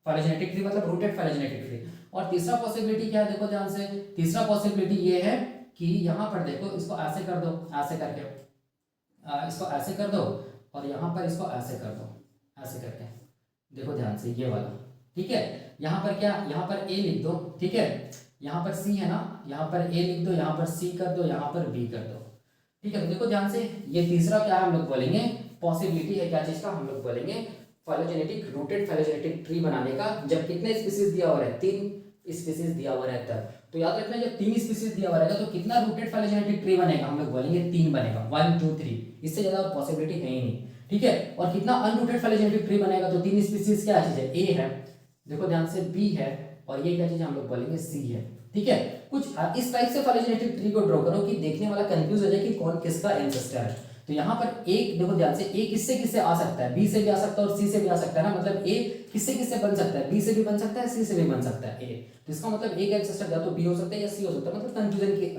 [SPEAKER 1] फाइलोजेनेटिक ट्री मतलब रूटेड फाइलोजेनेटिक ट्री। और तीसरा पॉसिबिलिटी क्या है, देखो ध्यान से, तीसरा पॉसिबिलिटी ये है कि यहाँ पर देखो, इसको ऐसे कर दो, ऐसे करके इसको ऐसे कर दो, और यहाँ पर इसको ऐसे कर दो, ऐसे करके, देखो ध्यान से, ये वाला, ठीक है। यहाँ पर क्या, यहाँ पर ए लिख दो, ठीक है, यहाँ पर सी है ना, यहाँ पर ए लिख दो, यहाँ पर सी कर दो, यहाँ पर बी कर दो, ठीक है। तो देखो ध्यान से, ये तीसरा क्या है, हम लोग बोलेंगे पॉसिबिलिटी है, क्या चीज का, हम लोग बोलेंगे फाइलोजेनेटिक, रूटेड फाइलोजेनेटिक ट्री बनाने का, जब कितने स्पीसीज दिया हुआ है, तीन स्पीसीज दिया हुआ रहता है। तो याद रखना, जब तीन स्पीसीज दिया हुआ रहेगा तो कितना रूटेड फाइलोजेनेटिक ट्री बनेगा, हम लोग बोलेंगे तीन बनेगा, 1 2 3, इससे ज्यादा पॉसिबिलिटी है ही नहीं, ठीक है। और कितना अनरूटेड फाइलोजेनेटिक ट्री बनेगा, तो तीन स्पीसीज क्या चीज है, ए है, देखो ध्यान से, बी है, और ये क्या चीज हम लोग बोलेंगे सी है, ठीक है। कुछ इस टाइप से फाइलोजेनेटिक ट्री को ड्रॉ करो कि देखने वाला कंफ्यूज हो जाए कि कौन किसका एंसेस्टर है। तो यहाँ पर एक, देखो ध्यान से, ए किससे किससे आ सकता है, बी से भी आ सकता है और सी से भी आ सकता है ना, मतलब ए किससे किससे बन सकता है, बी से भी बन सकता है, सी से भी बन सकता है ए। तो इसका मतलब ए का एंसेस्टर या तो बी हो सकता है या सी हो सकता है, मतलब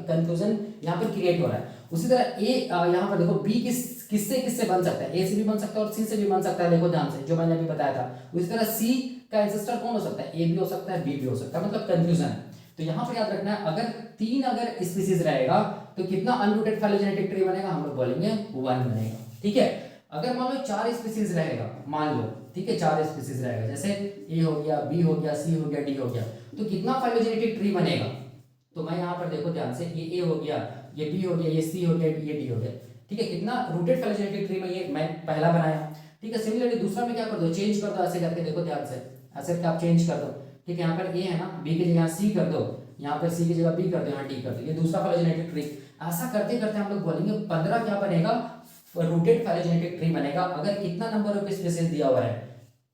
[SPEAKER 1] कंफ्यूजन यहाँ पर क्रिएट हो रहा है। उसी तरह ए, यहाँ पर देखो बी किससे किससे बन सकता है, ए से भी बन सकता है और सी से भी बन सकता है, देखो ध्यान से, जो मैंने अभी बताया था। उसी तरह सी का एंसेस्टर कौन हो सकता है, ए भी हो सकता है, बी भी हो सकता है, मतलब कंफ्यूजन है। तो यहाँ पर याद रखना है, अगर तीन स्पीसीज रहेगा तो कितना अनरूटेड फाइलोजेनेटिक ट्री बनेगा, हम लोग बोलेंगे 1 बनेगा, ठीक है। अगर मान लो 4 स्पीसीज रहेगा, मान लो, ठीक है, 4 स्पीसीज रहेगा, जैसे ए हो गया, बी हो गया, सी हो गया, डी हो गया, तो कितना फाइलोजेनेटिक ट्री बनेगा। तो मैं यहाँ पर देखो ध्यान से, ये ए हो गया, ये बी हो गया, ये सी हो गया, ये डी हो गया, ठीक है, कितना रूटेड फाइलोजेनेटिक ट्री में ये मैं पहला बनाया, ठीक है। सिमिलरली दूसरा में क्या कर दो, चेंज कर दो, ऐसे करके, देखो ध्यान से, ऐसे करके आप चेंज कर दो, ठीक है। यहाँ पर ए है ना, बी की जगह सी कर दो, यहाँ पर सी की जगह बी कर दो, यहाँ डी कर दो, ये दूसरा फाइलोजेनेटिक ट्री। ऐसा करते करते हम लोग बोलेंगे 15 क्या बनेगा, रूटेड फाइलोजेनेटिक ट्री बनेगा। अगर कितना नंबर ऑफ स्पीसीज दिया हुआ है,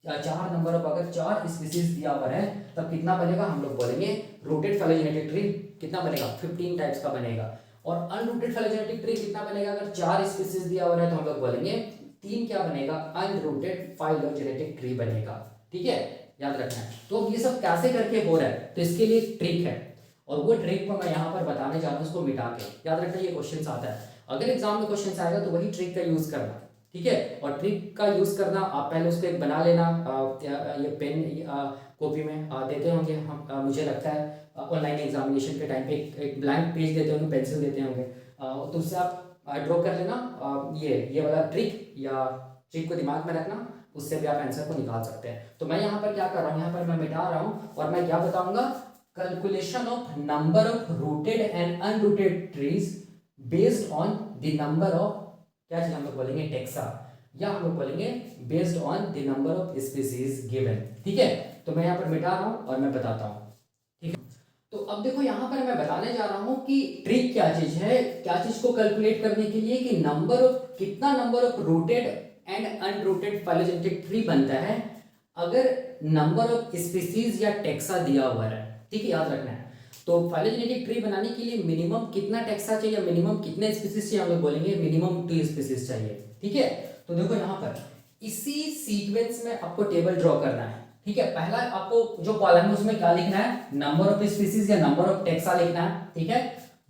[SPEAKER 1] 4 नंबर ऑफ, अगर 4 स्पीसीज दिया हुआ है तब कितना बनेगा, हम लोग बोलेंगे रूटेड फाइलोजेनेटिक ट्री कितना बनेगा, 15 टाइप्स का बनेगा। और अनरूटेड फाइलोजेनेटिक ट्री कितना बनेगा, अगर 4 स्पीसीज दिया हुआ है तो हम लोग बोलेंगे 3 क्या बनेगा, अनरूटेड फाइलोजेनेटिक ट्री बनेगा, ठीक है, याद रखना है। तो ये सब कैसे करके हो रहा है, तो इसके लिए ट्रिक है, और वो ट्रिक को मैं यहाँ पर बताने जा रहा हूँ, उसको मिटा के, याद रखना ये क्वेश्चन आता है, अगर एग्जाम में क्वेश्चन आएगा तो वही ट्रिक का यूज करना, ठीक है। और ट्रिक का यूज करना, आप पहले उसको एक बना लेना, ये पेन कॉपी में देते होंगे हम, मुझे लगता है ऑनलाइन एग्जामिनेशन के टाइम पे एक ब्लैंक पेज देते होंगे, पेंसिल देते होंगे, तो उससे आप ड्रॉ कर लेना, ये वाला ट्रिक या ट्रिक को दिमाग में रखना, उससे भी आप आंसर को निकाल सकते हैं। तो मैं यहाँ पर क्या कर रहा हूँ, यहाँ पर मैं मिटा रहा हूँ, और मैं क्या बताऊंगा, calculation of number of rooted and unrooted trees based on the number of, क्या चीज हम लोग बोलेंगे, टेक्सा, या हम लोग बोलेंगे based on the number of species given, ठीक है। तो मैं यहाँ पर मिटा रहा हूँ और मैं बताता हूँ, ठीक है। तो अब देखो यहाँ पर मैं बताने जा रहा हूँ कि ट्रिक क्या चीज है, क्या चीज को कैलकुलेट करने के लिए, कि नंबर ऑफ, कितना number of rooted and unrooted phylogenetic tree बनता है अगर नंबर ऑफ स्पीसीज या टेक्सा दिया हुआ है, ठीक है, याद रखना है। तो फाइलोजेनेटिक ट्री बनाने के लिए मिनिमम कितना टेक्सा चाहिए, मिनिमम कितने स्पीसीज चाहिए, हम लोग बोलेंगे मिनिमम 2 स्पीसीज चाहिए, ठीक है। तो देखो यहाँ पर इसी सीक्वेंस में आपको टेबल ड्रॉ करना है, ठीक है, पहला आपको जो कॉलम है उसमें क्या लिखना है, नंबर ऑफ स्पीसीज या नंबर ऑफ टेक्सा लिखना है, ठीक है।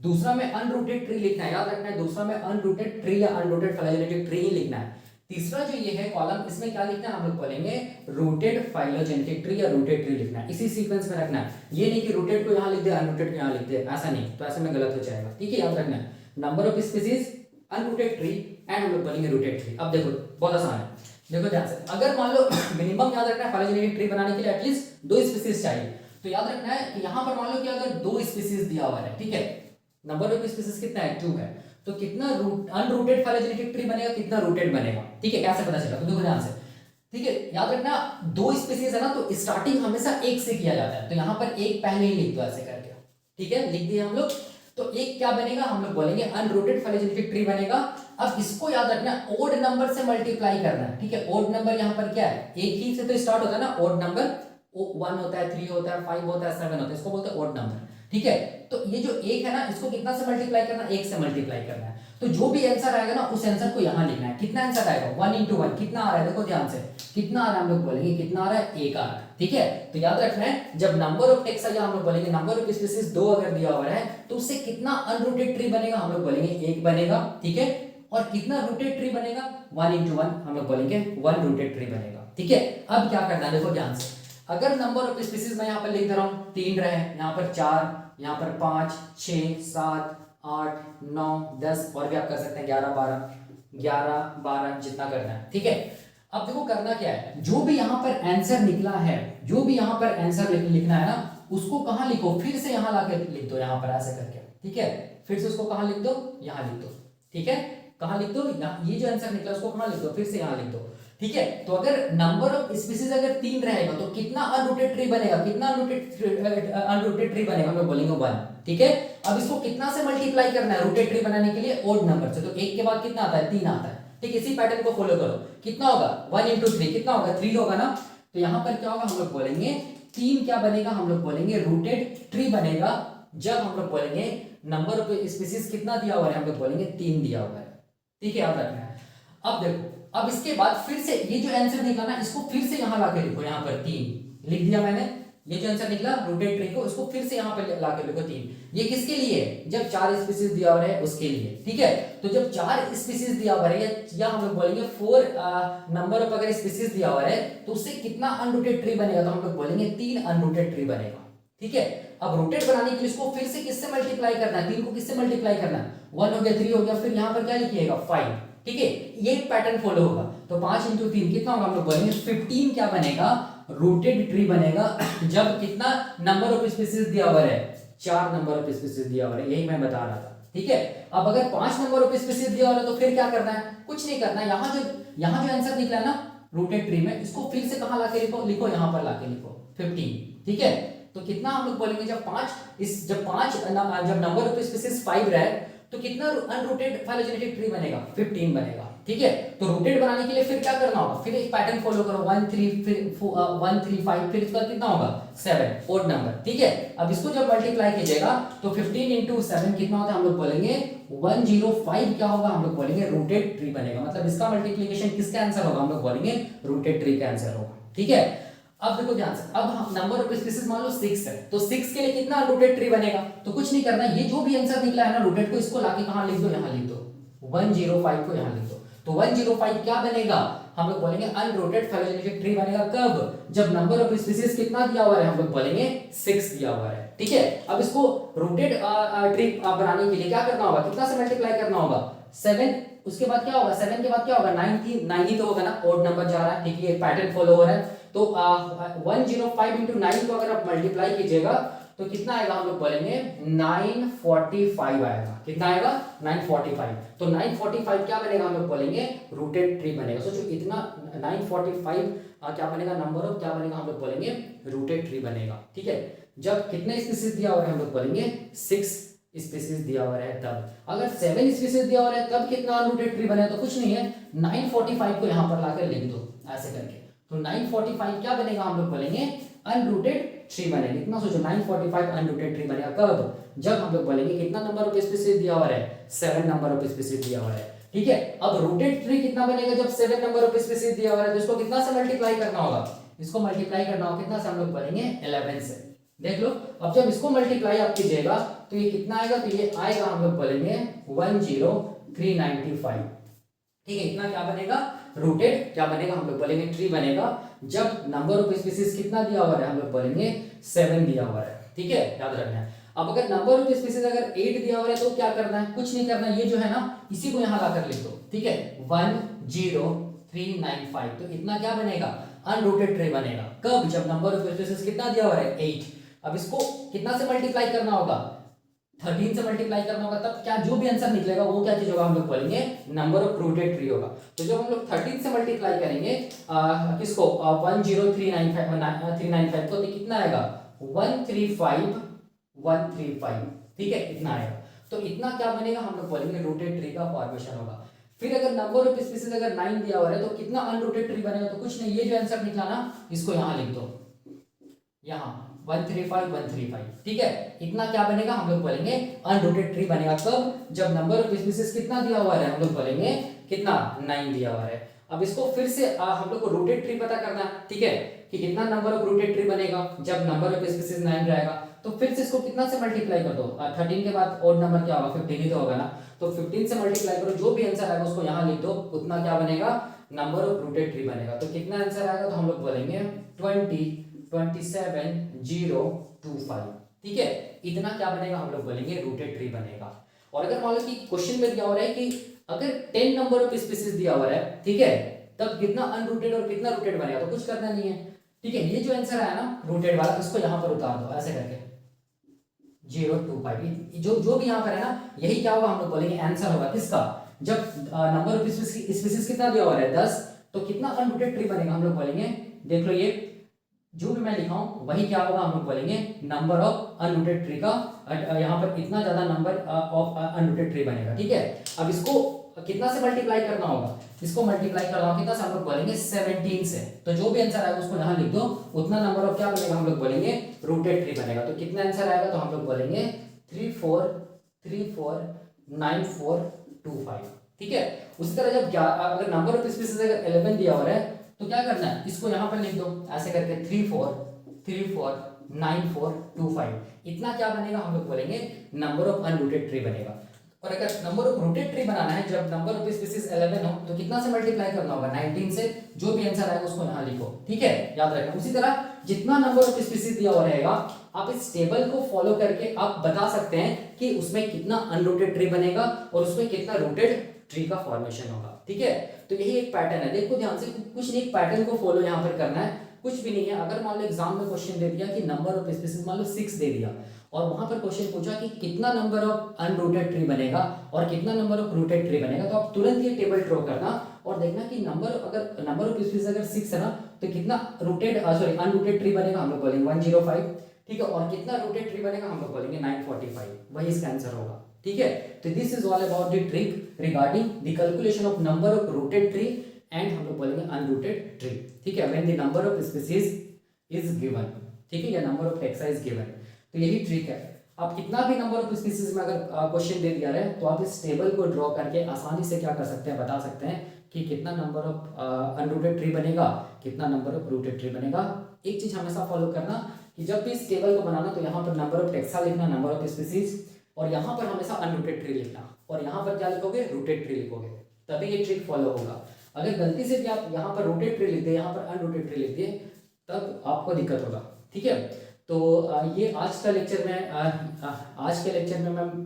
[SPEAKER 1] दूसरा में अनरूटेड ट्री लिखना है, याद रखना है, दूसरा में अनरूटेड ट्री या अनरूटेड फाइलोजेनेटिक ट्री ही लिखना है। तीसरा जो ये है कॉलम, इसमें क्या लिखना है, हम लोग बोलेंगे रूटेड फाइलोजेनेटिक ट्री या रूटेड ट्री लिखना है, इसी सीक्वेंस में रखना है। ये नहीं कि रूटेड को यहाँ लिख दे अनरूटेड को यहाँ लिख दे, ऐसा नहीं, तो ऐसे में गलत हो जाएगा, ठीक है। याद रखना है number of species, unrooted tree and हम लोग बोलेंगे रूटेड ट्री। अब देखो बहुत आसान है, देखो ध्यान से, अगर मान लो मिनिमम याद रखना है फाइलोजेनेटिक ट्री बनाने के लिए एटलीस्ट 2 स्पीसीज चाहिए, तो याद रखना है कि यहाँ पर मान लो कि अगर 2 स्पीसीज दिया हुआ है, ठीक है, नंबर ऑफ स्पीसीज कितना है, 2 है, तो कितना अनरूटेड फाइलोजेनेटिक ट्री बनेगा, कितना रूटेड बनेगा, ठीक है, कैसे पता चला, तो देखो ध्यान से, ठीक है। याद रखना 2 स्पीसीज है ना, तो स्टार्टिंग हमेशा एक से किया जाता है, तो यहाँ पर एक पहले ही लिख दो ऐसे करके, ठीक है, लिख दिए हम लोग। तो एक क्या बनेगा, हम लोग बोलेंगे अनरूटेड फाइलोजेनेटिक ट्री बनेगा। अब इसको याद रखना ओड नंबर से मल्टीप्लाई करना है, ठीक है। ओड नंबर यहाँ पर क्या है, एक ही से तो स्टार्ट होता है ना, ओड नंबर 1 होता है, 3 होता है, 5 होता है, 7 होता है, इसको बोलते हैं ओड नंबर, ठीक है। तो ये जो एक है ना, इसको कितना से मल्टीप्लाई करना है, 1 से मल्टीप्लाई करना है। तो जो भी आंसर आएगा ना, उस आंसर को यहाँ लिखना है। कितना आंसर आएगा, 1 into 1 कितना आ रहा है, देखो ध्यान से कितना आ रहा है, हम लोग बोलेंगे कितना आ रहा है, 1 आ रहा है, ठीक है। तो याद रखना है जब नंबर ऑफ टेक्स आएगा, हम लोग बोलेंगे नंबर ऑफ स्पीसीज 2 अगर दिया हुआ है, तो उससे कितना अनरूटेड ट्री बनेगा, हम लोग बोलेंगे 1 बनेगा, ठीक है। और कितना रूटेड ट्री बनेगा, 1 into 1 हम लोग बोलेंगे 1 रूटेड ट्री बनेगा, ठीक है। अब क्या करना है, देखो ध्यान से, अगर नंबर ऑफ स्पीसीज मैं यहाँ पर लिख दे रहा हूँ 3 रहे, यहाँ पर 4, यहाँ पर 5, 6, 7, 8, 9, 10 और भी आप कर सकते हैं 11, 12 जितना करना है, ठीक है। अब देखो करना क्या है, जो भी यहाँ पर आंसर निकला है, जो भी यहाँ पर आंसर लिखना है ना, उसको कहाँ लिखो, फिर से यहाँ लाके लिख दो, यहाँ पर ऐसे करके, ठीक है। फिर से उसको कहाँ लिख दो, यहाँ लिख दो, ठीक है। कहाँ लिख दो, ये जो आंसर निकला उसको कहाँ लिख दो, फिर से यहाँ लिख दो, ठीक है। तो अगर नंबर ऑफ स्पीसीज अगर 3 रहेगा, तो कितना अनरूटेड ट्री बनेगा, कितना अनरूटेड ट्री बनेगा, हम लोग बोलेंगे 1, ठीक है। अब इसको कितना से मल्टीप्लाई करना है रूटेड ट्री बनाने के लिए, ओड नंबर से, तो 1 के बाद कितना आता है, 3 आता है, ठीक है। इसी पैटर्न को फॉलो करो, कितना होगा 1 into 3 कितना होगा, 3 होगा ना। तो यहाँ पर क्या होगा, हम लोग बोलेंगे 3 क्या बनेगा, हम लोग बोलेंगे रूटेड ट्री बनेगा। जब हम लोग बोलेंगे नंबर ऑफ स्पीसीज कितना दिया हुआ है, हम लोग बोलेंगे 3 दिया हुआ है, ठीक है, याद रखना है। अब देखो, अब इसके बाद फिर से ये जो आंसर निकला ना, इसको फिर से यहाँ लाके लिखो, यहाँ पर 3 लिख दिया मैंने, ये जो आंसर निकला रूटेड ट्री को, इसको फिर से यहाँ पे लाके लिखो 3। ये किसके लिए है, जब 4 स्पीसीज दिया हुआ है उसके लिए, ठीक है। तो जब 4 स्पीसीज दिया हुआ है, या हम लोग बोलेंगे 4 नंबर ऑफ अगर स्पीसीज दिया हुआ है, तो उससे कितना अनरूटेड ट्री बनेगा, तो हम लोग बोलेंगे 3 अनरूटेड ट्री बनेगा, ठीक है। अब रूटेड बनाने के लिए इसको फिर से किससे मल्टीप्लाई करना है, 3 को किससे मल्टीप्लाई करना है, 1 हो गया, 3 हो गया, फिर यहाँ पर क्या लिखिएगा 5, ठीक है। ये पैटर्न फॉलो होगा। तो 5 into 3 कितना होगा, हम लोग बोलेंगे 15 क्या बनेगा, रूटेड ट्री बनेगा। जब कितना नंबर ऑफ स्पीसीज दिया हुआ है, 4 नंबर ऑफ स्पीसीज दिया हुआ है, यही मैं बता रहा था, ठीक है। अब अगर 5 नंबर ऑफ स्पीसीज दिया हुआ है, तो फिर क्या करना है, कुछ नहीं करना है। यहाँ जो आंसर निकला ना रूटेड ट्री में, इसको फिर से कहाँ लाके लिखो, यहाँ पर लाके लिखो 15, ठीक है। तो कितना हम लोग बोलेंगे, जब 5 जब नंबर ऑफ स्पीसीज 5 रहे, तो कितना अनरूटेड फाइलोजेनेटिक ट्री बनेगा, 15 बनेगा, ठीक है। तो रूटेड बनाने के लिए फिर क्या करना होगा, फिर एक पैटर्न फॉलो करो, 1 3 फिर 1 3 5, फिर इसका कितना होगा 7, ओड नंबर, ठीक है। अब इसको जब मल्टीप्लाई कीजिएगा, तो 15 into 7 कितना होता है, हम लोग बोलेंगे 105 क्या होगा, हम लोग बोलेंगे रूटेड ट्री बनेगा। मतलब इसका मल्टीप्लिकेशन किसका आंसर होगा, हम लोग बोलेंगे रूटेड ट्री का आंसर होगा, ठीक है। अब देखो ध्यान से, अब नंबर ऑफ स्पीसीज मान लो 6 है, तो 6 के लिए कितना रूटेड ट्री बनेगा, तो कुछ नहीं करना, ये जो भी आंसर निकला है ना रूटेड को, इसको लाके कहां लिख दो, यहां लिख दो, 105 को यहां लिख दो। तो 105 क्या बनेगा, हम लोग बोलेंगे अनरूटेड फाइलोजेनेटिक ट्री बनेगा। कब, जब नंबर ऑफ स्पीसीज कितना दिया हुआ है, हम लोग बोलेंगे 6 दिया हुआ है, ठीक है। अब इसको रूटेड ट्री बनाने के लिए क्या करना होगा, कितना से मल्टीप्लाई करना होगा, 7, उसके बाद क्या होगा, 7 के बाद क्या होगा, 9 ही तो होगा ना, ओड नंबर जा रहा है, ठीक है, एक पैटर्न फॉलो हो रहा है। तो 105 into 9 को अगर आप मल्टीप्लाई कीजिएगा, तो कितना आएगा, हम लोग बोलेंगे 945 आएगा। कितना आएगा, 945। तो 945 क्या बनेगा, हम लोग बोलेंगे रूटेड ट्री बनेगा। सोचो इतना 945 क्या बनेगा, नंबर ऑफ क्या बनेगा, हम लोग बोलेंगे रूटेड ट्री बनेगा, ठीक है। जब कितने स्पीसीज दिया हुआ है, हम लोग बोलेंगे 6 स्पीसीज दिया हुआ है। तब अगर 7 स्पीसीज दिया हुआ है, तब कितना अनरूटेड ट्री बनेगा, तो कुछ नहीं है, 945 को यहाँ पर लाकर लिख दो ऐसे करके। तो 945 क्या बनेगा, हम लोग बोलेंगे अनरूटेड ट्री बनेगा। इतना सोचो, 945 अनरूटेड ट्री बनेगा। कब, जब हम लोग बोलेंगे कितना नंबर ऑफ स्पीसीज दिया हुआ है, 7 नंबर ऑफ स्पीसीज दिया हुआ है, ठीक है। अब रूटेड ट्री कितना बनेगा, जब 7 नंबर ऑफ स्पीसीज दिया हुआ है, तो इसको कितना से मल्टीप्लाई करना होगा, इसको मल्टीप्लाई करना हो कितना से हम लोग बोलेंगे 11 से। देख लो, अब जब इसको मल्टीप्लाई आप कीजिएगा तो ये कितना आएगा, तो ये आएगा हम लोग बोलेंगे 10395। ठीक है, इतना क्या बनेगा, रूटेड क्या बनेगा, हम लोग बोलेंगे ट्री बनेगा जब नंबर ऑफ स्पीसीज कितना दिया हुआ है, हम लोग बोलेंगे 7 दिया हुआ है। ठीक है, याद रखना है। अब अगर नंबर ऑफ स्पीसीज अगर 8 दिया हुआ है तो क्या करना है, कुछ नहीं करना, ये जो है ना इसी को यहाँ लाकर लिख दो। ठीक है, 10395, तो इतना क्या बनेगा, अनरूटेड ट्री बनेगा। कब, जब नंबर ऑफ स्पीसीज कितना दिया हुआ है 8। अब इसको कितना से मल्टीप्लाई करना होगा, 13 से मल्टीप्लाई करना होगा, तब क्या जो भी आंसर निकलेगा वो क्या चीज होगा, हम लोग बोलेंगे नंबर ऑफ रूटेड ट्री होगा। तो जब हम लोग 13 से मल्टीप्लाई करेंगे किसको 10395 को, तो कितना आएगा 135। ठीक है, इतना आएगा। तो इतना क्या बनेगा, हम लोग बोलेंगे रूटेड ट्री का फॉर्मेशन होगा। फिर अगर नंबर ऑफ स्पीसीज अगर 9 दिया हुआ है तो कितना अनरूटेड ट्री बनेगा, तो कुछ नहीं, ये जो आंसर निकला ना इसको यहाँ लिख दो, यहाँ 135। ठीक है, इतना क्या बनेगा, हम लोग बोलेंगे अनरूटेड ट्री बनेगा। कब, जब नंबर ऑफ स्पीसीज कितना दिया हुआ है, हम लोग बोलेंगे कितना 9 दिया हुआ है। अब इसको फिर से हम लोग को रूटेड ट्री पता करना है। ठीक है, कि कितना नंबर ऑफ रूटेड ट्री बनेगा जब नंबर ऑफ स्पीसीज 9 रहेगा। तो फिर से इसको कितना से मल्टीप्लाई कर दो, 13 के बाद ऑड नंबर क्या होगा, 15 ही तो होगा ना। तो 15 से मल्टीप्लाई करो, जो भी आंसर आएगा उसको यहाँ लिख दो, उतना क्या बनेगा, नंबर ऑफ रूटेड ट्री बनेगा। तो कितना आंसर आएगा, तो हम लोग बोलेंगे 27025। ठीक है, इतना क्या बनेगा, हम लोग बोलेंगे रूटेड ट्री बनेगा। और अगर मान लो कि क्वेश्चन में दिया हो रहा है कि अगर 10 नंबर ऑफ स्पीसीज दिया हुआ है, ठीक है, तब कितना अनरूटेड और कितना रूटेड बनेगा, तो कुछ करना नहीं है। ठीक है, ये जो आंसर आया ना रूटेड वाला, इसको यहाँ पर उतार दो ऐसे करके 025। जो भी यहाँ पर है ना, यही क्या होगा, हम लोग बोलेंगे आंसर होगा किसका, जब नंबर ऑफ स्पीसीज कितना दिया हुआ है 10, तो कितना अनरूटेड ट्री बनेगा, हम लोग बोलेंगे, देख लो ये जो भी मैं लिखा हूं वही क्या होगा, हम लोग बोलेंगे नंबर ऑफ अनरूटेड ट्री का। यहाँ पर इतना ज्यादा नंबर ऑफ अनरूटेड ट्री बनेगा। ठीक है, अब इसको कितना से मल्टीप्लाई करना होगा, इसको मल्टीप्लाई करना होगा कितना से, हम लोग बोलेंगे 17 से। तो जो भी आंसर आएगा उसको यहाँ लिख दो, उतना नंबर ऑफ क्या बनेगा, हम लोग बोलेंगे रूटेड ट्री बनेगा। तो कितना आंसर आएगा, तो हम लोग बोलेंगे 349425। ठीक है, उसी तरह जब अगर नंबर ऑफ स्पीसीज अगर 11 दिया हुआ है तो क्या करना है, इसको यहाँ पर लिख दो ऐसे करके 349425। इतना क्या बनेगा, हम लोग बोलेंगे नंबर ऑफ अनरूटेड ट्री बनेगा। और अगर नंबर ऑफ रूटेड ट्री बनाना है जब नंबर ऑफ स्पीसीज 11 हो, तो कितना से मल्टीप्लाई करना होगा 19 से। जो भी आंसर आएगा उसको यहाँ लिखो। ठीक है, याद रखना। उसी तरह जितना नंबर ऑफ स्पीसीज दिया हुआ रहेगा, आप इस टेबल को फॉलो करके आप बता सकते हैं कि उसमें कितना अनरूटेड ट्री बनेगा और उसमें कितना रूटेड ट्री का फॉर्मेशन होगा। ठीक है, तो यही एक पैटर्न है, देखो ध्यान से, कुछ नहीं, पैटर्न को फॉलो यहाँ पर करना है, कुछ भी नहीं है। अगर मान लो एग्जाम में क्वेश्चन दे दिया कि नंबर ऑफ स्पीसीज मान लो 6 दे दिया, और वहां पर क्वेश्चन पूछा कि कितना नंबर ऑफ अनरूटेड ट्री बनेगा और कितना नंबर ऑफ रूटेड ट्री बनेगा, तो आप तुरंत ये टेबल ड्रॉ करना और देखना कि अगर नंबर ऑफ स्पीसीज अगर 6 है ना, तो कितना अनरूटेड ट्री बनेगा, हम लोग बोलेंगे 105। ठीक है, और कितना रूटेड ट्री बनेगा, हम लोग बोलेंगे 945। वही इसका आंसर होगा। ठीक है, तो this is all about the trick regarding the calculation of number of rooted tree and हम लोग बोलेंगे अनरूटेड ट्री। ठीक है, when the number of species is given, ठीक है, या number of taxa is given. तो यही ट्रिक है। आप कितना भी नंबर ऑफ स्पीसीज में अगर क्वेश्चन दे दिया है तो आप इस टेबल को ड्रॉ करके आसानी से क्या कर सकते हैं, बता सकते हैं कि कितना नंबर ऑफ अनरूटेड ट्री बनेगा, कितना नंबर ऑफ रूटेड ट्री बनेगा। एक चीज हमेशा फॉलो करना कि जब भी इस टेबल को बनाना तो यहाँ पर नंबर ऑफ टेक्सा लिखना, नंबर ऑफ स्पीसीज, और यहाँ पर हमेशा अनरूटेड ट्री लिखना, और यहाँ पर क्या लिखोगे, रूटेड ट्री लिखोगे, तभी ये ट्रिक फॉलो होगा। अगर गलती से भी आप यहाँ पर रूटेड ट्री लिख दिए, यहाँ पर अनरूटेड ट्री लिख दिए, तब आपको दिक्कत होगा। ठीक है, तो ये आज के लेक्चर में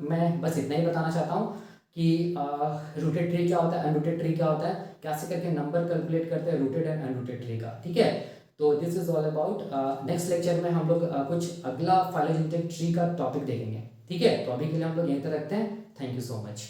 [SPEAKER 1] मैं बस इतना ही बताना चाहता हूँ कि रूटेड ट्री क्या होता है, अनरूटेड ट्री क्या होता है, कैसे करके नंबर कैलकुलेट करते हैं रूटेड एंड अनरूटेड ट्री का। ठीक है, तो this is all about. Next lecture में हम लोग कुछ अगला फाइलोजेनेटिक ट्री का टॉपिक देखेंगे। ठीक है, तो अभी के लिए हम लोग यहीं तक रखते हैं। Thank you so much.